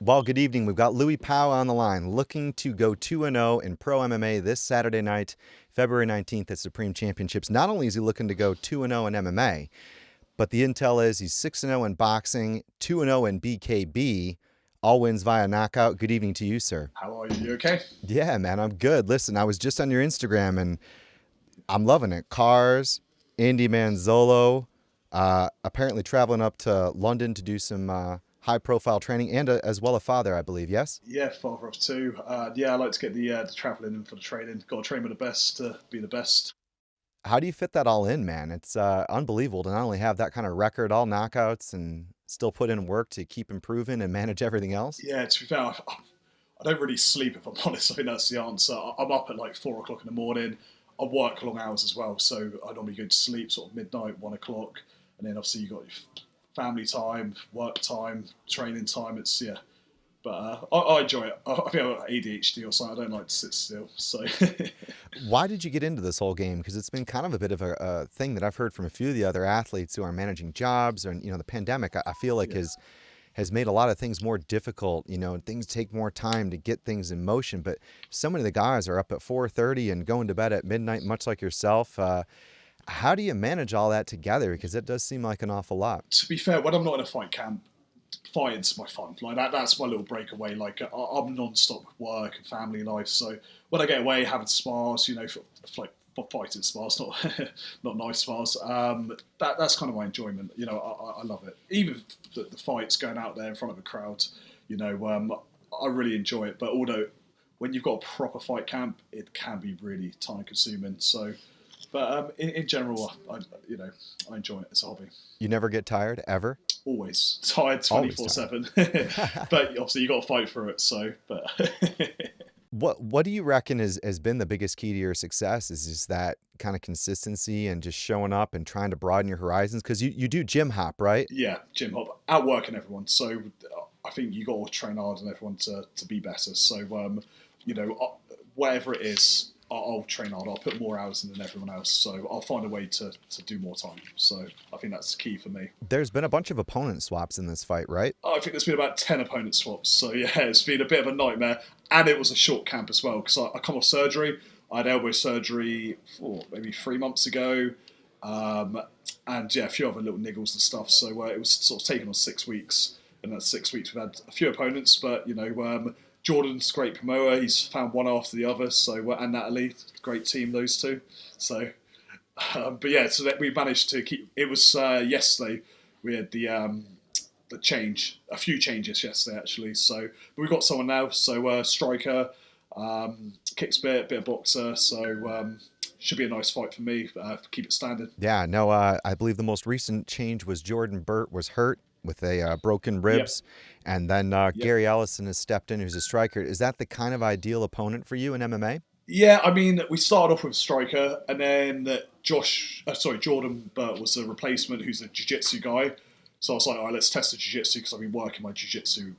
Well, good evening. We've got Louis Powell on the line, looking to go 2-0 in pro MMA this Saturday night, February 19th at Supreme Championships. Not only is he looking to go 2-0 in MMA, but the intel is he's 6-0 in boxing, 2-0 in BKB, all wins via knockout. Good evening to you, sir. How are you? You okay? Yeah, man, I'm good. Listen, I was just on your Instagram and I'm loving it. Cars, Andy Manzolo, apparently traveling up to London to do some high profile training and as well a father, I believe. Yes? Yeah, father of two. Yeah, I like to get the travelling in for the training. Got to train with the best to be the best. How do you fit that all in, man? It's unbelievable to not only have that kind of record, all knockouts, and still put in work to keep improving and manage everything else. Yeah, to be fair, I don't really sleep if I'm honest. I think that's the answer. I'm up at like 4 o'clock in the morning. I work long hours as well, so I normally go to sleep sort of midnight, 1 o'clock, and then obviously you got your family time, work time, training time. It's yeah, but I enjoy it. I think I've got ADHD or something. I don't like to sit still, so Why did you get into this whole game? Because it's been kind of a bit of a thing that I've heard from a few of the other athletes who are managing jobs, and the pandemic. I feel like yeah. has made a lot of things more difficult. And things take more time to get things in motion. But so many of the guys are up at 4:30 and going to bed at midnight, much like yourself. How do you manage all that together? Because it does seem like an awful lot. To be fair, when I'm not in a fight camp, fighting's my fun. Like that's my little breakaway. Like I'm non-stop with work and family life. So when I get away, having spars, for fighting spars, not not nice spars. That's kind of my enjoyment. I love it. Even the fights, going out there in front of a crowd. I really enjoy it. But although when you've got a proper fight camp, it can be really time consuming. So. But in general, I enjoy it as a hobby. You never get tired ever. Always tired Always 24/7, tired. but obviously you got to fight through it. So, but What do you reckon has been the biggest key to your success? Is just that kind of consistency and just showing up and trying to broaden your horizons? Because you do gym hop, right? yeah, gym hop, outworking everyone. So I think you got to train hard on everyone to be better. So whatever it is, I'll train hard. I'll put more hours in than everyone else. So I'll find a way to do more time. So I think that's key for me. There's been a bunch of opponent swaps in this fight, right? I think there's been about 10 opponent swaps. So yeah, it's been a bit of a nightmare. And it was a short camp as well because I come off surgery. I had elbow surgery maybe 3 months ago. And yeah, a few other little niggles and stuff. So it was sort of taken on 6 weeks. And that 6 weeks we've had a few opponents, but Jordan's a great promoter. He's found one after the other. So and Natalie, great team, those two. So, but yeah, so that we managed to keep. It was yesterday. We had the change, a few changes yesterday actually. So but we've got someone now. So striker, kicks bit of boxer. So should be a nice fight for me. Keep it standing. Yeah, no, I believe the most recent change was Jordan Burt was hurt with a broken Yep. ribs, and then Yep. Gary Ellison has stepped in, who's a striker. Is that the kind of ideal opponent for you in MMA? Yeah, I mean, we started off with a striker, and then Jordan Burt was a replacement who's a jiu-jitsu guy. So I was like, all right, let's test the jiu-jitsu because I've been working my jiu-jitsu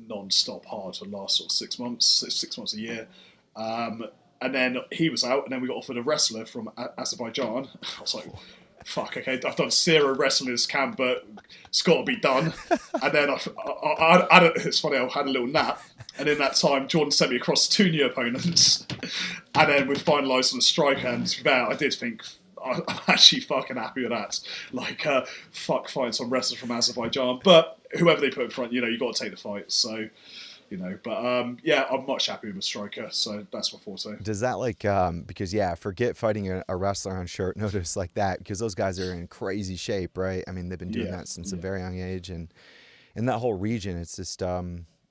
non-stop hard for the last sort of 6 months, 6 months a year. And then he was out, and then we got offered a wrestler from Azerbaijan. I was like, fuck, okay, I've done zero wrestling in this camp, but it's got to be done. And then it's funny, I had a little nap, and in that time, Jordan sent me across two new opponents, and then we finalised on a striker, and to be fair, I did think, I'm actually fucking happy with that. Like, fuck fighting some wrestler from Azerbaijan, but whoever they put in front, you got to take the fight, so... But yeah, I'm much happy with a striker, so that's my forte. Does that because yeah, forget fighting a wrestler on short notice like that because those guys are in crazy shape, right? I mean, they've been doing Yeah, that since a yeah, very young age, and in that whole region, it's just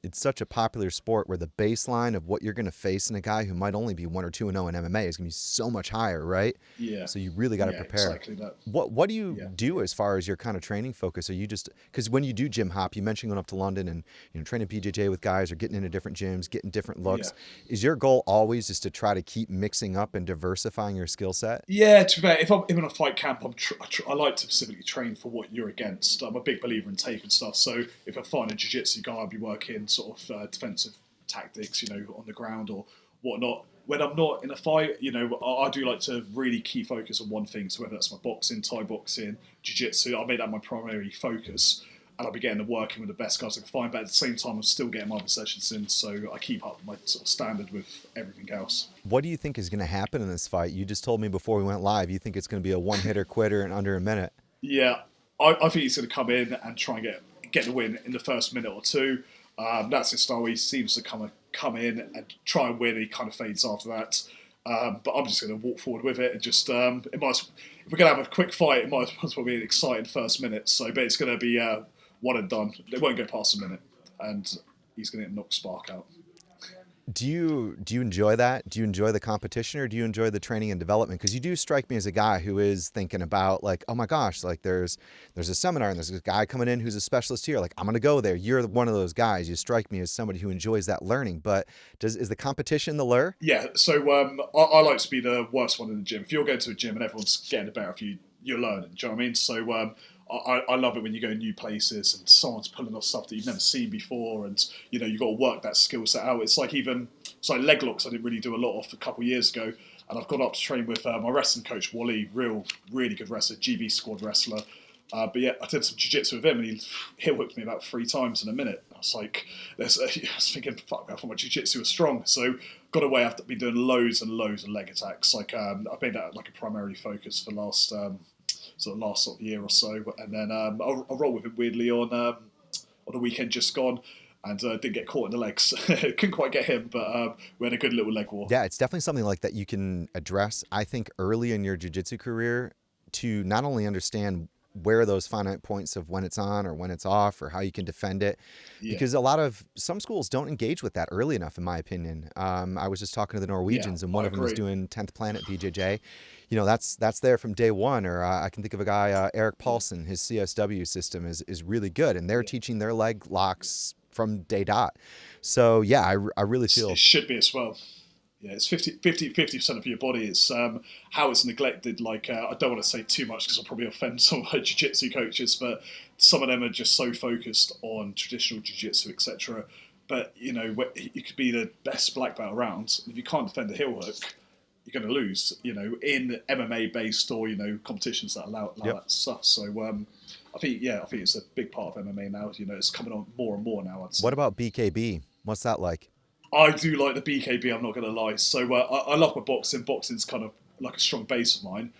it's such a popular sport where the baseline of what you're going to face in a guy who might only be 1 or 2-0 in MMA is going to be so much higher, right? yeah, So you really got to yeah, prepare. exactly that. What do you Yeah, do as far as your kind of training focus? Are you just because when you do gym hop, you mentioned going up to London and training PJJ with guys or getting into different gyms, getting different yeah. looks. Is your goal always just to try to keep mixing up and diversifying your skill set? Yeah, to be fair, if I'm in a fight camp, I like to specifically train for what you're against. I'm a big believer in taking stuff. So if I'm fighting a jiu-jitsu guy, I'll be working sort of defensive tactics, on the ground or whatnot. When I'm not in a fight, I do like to really key focus on one thing. So whether that's my boxing, Thai boxing, jiu-jitsu, I made that my primary focus. and I'll be getting the working with the best guys I can find. But at the same time, I'm still getting my other sessions in, so I keep up my sort of standard with everything else. What do you think is going to happen in this fight? You just told me before we went live, you think it's going to be a one-hitter quitter in under a minute. Yeah, I think he's going to come in and try and get the win in the first minute or two. That's his style. He seems to come in and try and win. He kind of fades after that. But I'm just going to walk forward with it and just if we're going to have a quick fight, it might as well be an exciting first minute. So, but it's going to be one and done. They won't go past a minute, and he's going to knock Spark out. Do you enjoy that? Do you enjoy the competition, or do you enjoy the training and development? Because you do strike me as a guy who is thinking about, like, oh my gosh, like there's a seminar and there's a guy coming in who's a specialist here. Like, I'm going to go there. You're one of those guys. You strike me as somebody who enjoys that learning. But is the competition the lure? Yeah. So I like to be the worst one in the gym. If you're going to a gym and everyone's getting the better of you, you're learning. Do you know what I mean? So I love it when you go new places and someone's pulling off stuff that you've never seen before, and you've got to work that skill set out. It's like leg locks I didn't really do a lot of a couple of years ago, and I've gone up to train with my wrestling coach Wally, really good wrestler, GB squad wrestler. But yeah, I did some jiu-jitsu with him, and he heel hooked me about 3 times in a minute. I was like, I was thinking, fuck, I thought my jiu-jitsu was strong. So got away. I've been doing loads and loads of leg attacks. Like I've made that like a primary focus for the last sort of year or so, and then I'll roll with him weirdly on the weekend just gone, and didn't get caught in the legs. Couldn't quite get him, but we had a good little leg war. Yeah, it's definitely something like that you can address, I think, early in your jiu-jitsu career, to not only understand where those finite points of when it's on or when it's off, or how you can defend it. Yeah. Because some schools don't engage with that early enough, in my opinion. I was just talking to the Norwegians, and one of them was doing 10th Planet BJJ. That's there from day one. Or I can think of a guy, Eric Paulson, his CSW system is really good, and they're teaching their leg locks from day dot. So yeah, I really feel it should be as well. Yeah, it's 50% of your body. It's how it's neglected. Like I don't want to say too much because I'll probably offend some of my jiu-jitsu coaches, but some of them are just so focused on traditional jiu-jitsu, etc. But you could be the best black belt around. If you can't defend a heel hook, you're going to lose. In MMA based or competitions that allow that stuff. So I think it's a big part of MMA now. It's coming on more and more now. I'd say. What about BKB? What's that like? I do like the BKB, I'm not going to lie. So I love my boxing. Boxing's kind of like a strong base of mine.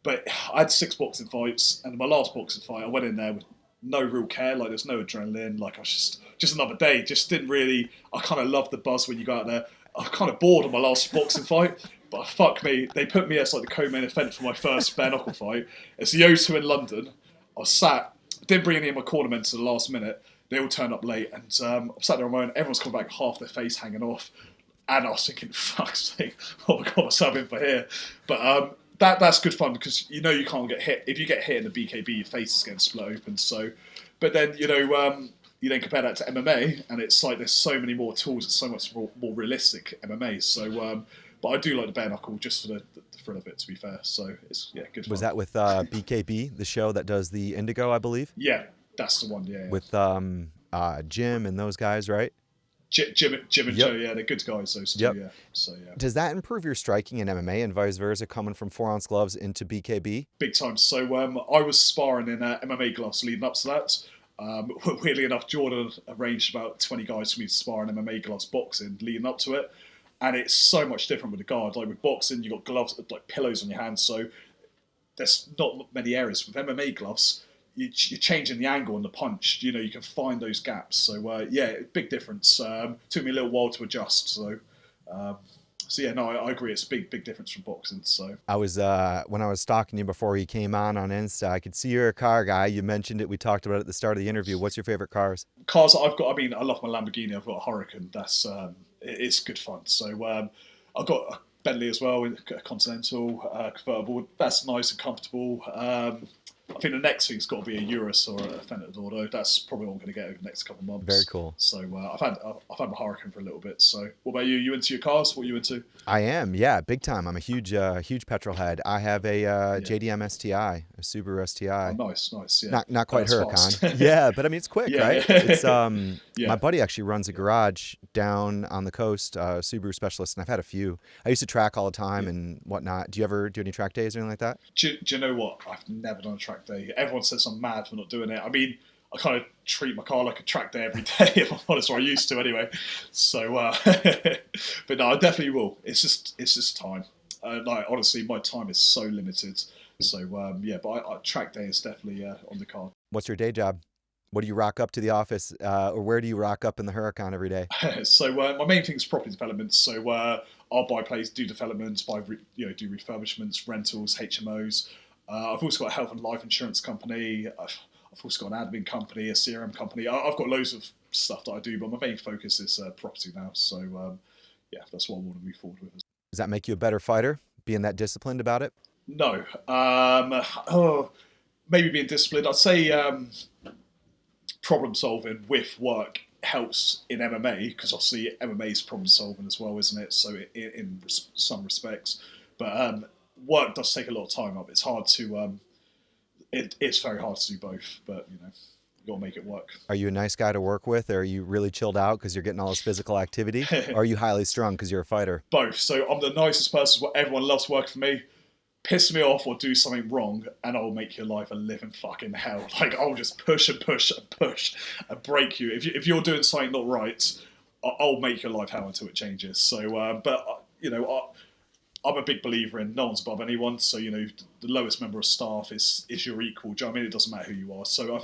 But I had 6 boxing fights, and my last boxing fight, I went in there with no real care. Like, there's no adrenaline. Like, I was just another day. Just didn't really... I kind of loved the buzz when you go out there. I was kind of bored of my last boxing fight. But fuck me, they put me as like the co-main event for my first bare knuckle fight. It's the O2 in London. I was sat... Didn't bring any of my cornermen to the last minute. They all turned up late, and I'm sat there on my own. Everyone's come back, half their face hanging off, and I was thinking, "Fuck's sake, what have I got myself in for here?" But that's good fun because you can't get hit. If you get hit in the BKB, your face is getting split open. So, but then you then compare that to MMA, and it's like there's so many more tools. It's so much more realistic MMA. So, but I do like the bare knuckle just for the thrill of it. To be fair, so it's good. Was that with BKB, the show that does the Indigo, I believe? Yeah. That's the one, yeah. With Jim and those guys, right? Jim and Joe, yeah, they're good guys, those two, yeah. So, yeah. Does that improve your striking in MMA and vice versa, coming from 4-ounce gloves into BKB? Big time. So I was sparring in MMA gloves leading up to that. Weirdly enough, Jordan arranged about 20 guys for me to spar in MMA gloves boxing leading up to it. And it's so much different with the guard. Like with boxing, you've got gloves, like pillows on your hands, so there's not many areas. With MMA gloves, you're changing the angle and the punch. You can find those gaps. So big difference. Took me a little while to adjust. So I agree. It's a big difference from boxing. So I was when I was stalking you before you came on Insta, I could see you're a car guy. You mentioned it. We talked about it at the start of the interview. What's your favorite cars? Cars I've got. I mean, I love my Lamborghini. I've got a Huracan. That's it's good fun. So I've got a Bentley as well, a Continental convertible. That's nice and comfortable. I think the next thing's got to be a Urus or a Aventador. That's probably what I'm going to get over the next couple of months. Very cool. So I've had my Huracan for a little bit. So what about you? You into your cars? What are you into? I am, yeah, big time. I'm a huge petrol head. I have a JDM STI, a Subaru STI. Oh, nice. Yeah. Not quite Huracan. Yeah, but I mean it's quick, right? It's my buddy actually runs a garage down on the coast, Subaru specialist, and I've had a few. I used to track all the time and whatnot. Do you ever do any track days or anything like that? Do you know what? I've never done a track day. Everyone says I'm mad for not doing it. I mean, I kind of treat my car like a track day every day, if I'm honest, or I used to anyway. So, but no, I definitely will. It's just time. Like honestly, my time is so limited. So yeah, but track day is definitely on the card. What's your day job? What do you rock up to the office, or where do you rock up in the Huracan every day? So my main thing is property development. So I'll buy places, do developments, do refurbishments, rentals, HMOs. I've also got a health and life insurance company. I've also got an admin company, a CRM company. I've got loads of stuff that I do, but my main focus is property now. So yeah, that's what I want to move forward with. Does that make you a better fighter, being that disciplined about it? No, maybe being disciplined. I'd say problem solving with work helps in MMA because obviously MMA is problem solving as well, isn't it? So in some respects, but work does take a lot of time up. It's hard to it's very hard to do both, but you got to make it work. Are you a nice guy to work with, or are you really chilled out because you're getting all this physical activity? Or are you highly strung because you're a fighter? Both. So I'm the nicest person. Everyone loves working for me. Piss me off or do something wrong, and I'll make your life a living fucking hell. Like I'll just push and push and push and break you. If you're doing something not right, I'll make your life hell until it changes. So, but I'm a big believer in no one's above anyone. So the lowest member of staff is your equal. Do you know what I mean? It doesn't matter who you are. So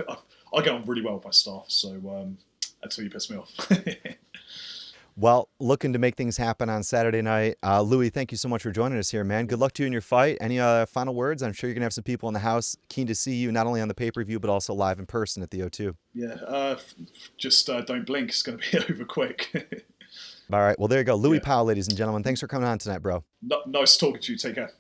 I get on really well with my staff. So until you piss me off. Well, looking to make things happen on Saturday night. Louis, thank you so much for joining us here, man. Good luck to you in your fight. Any final words? I'm sure you're going to have some people in the house keen to see you, not only on the pay-per-view, but also live in person at the O2. Yeah, just don't blink. It's going to be over quick. All right. Well, there you go. Louis Powell, ladies and gentlemen. Thanks for coming on tonight, bro. Nice talking to you. Take care.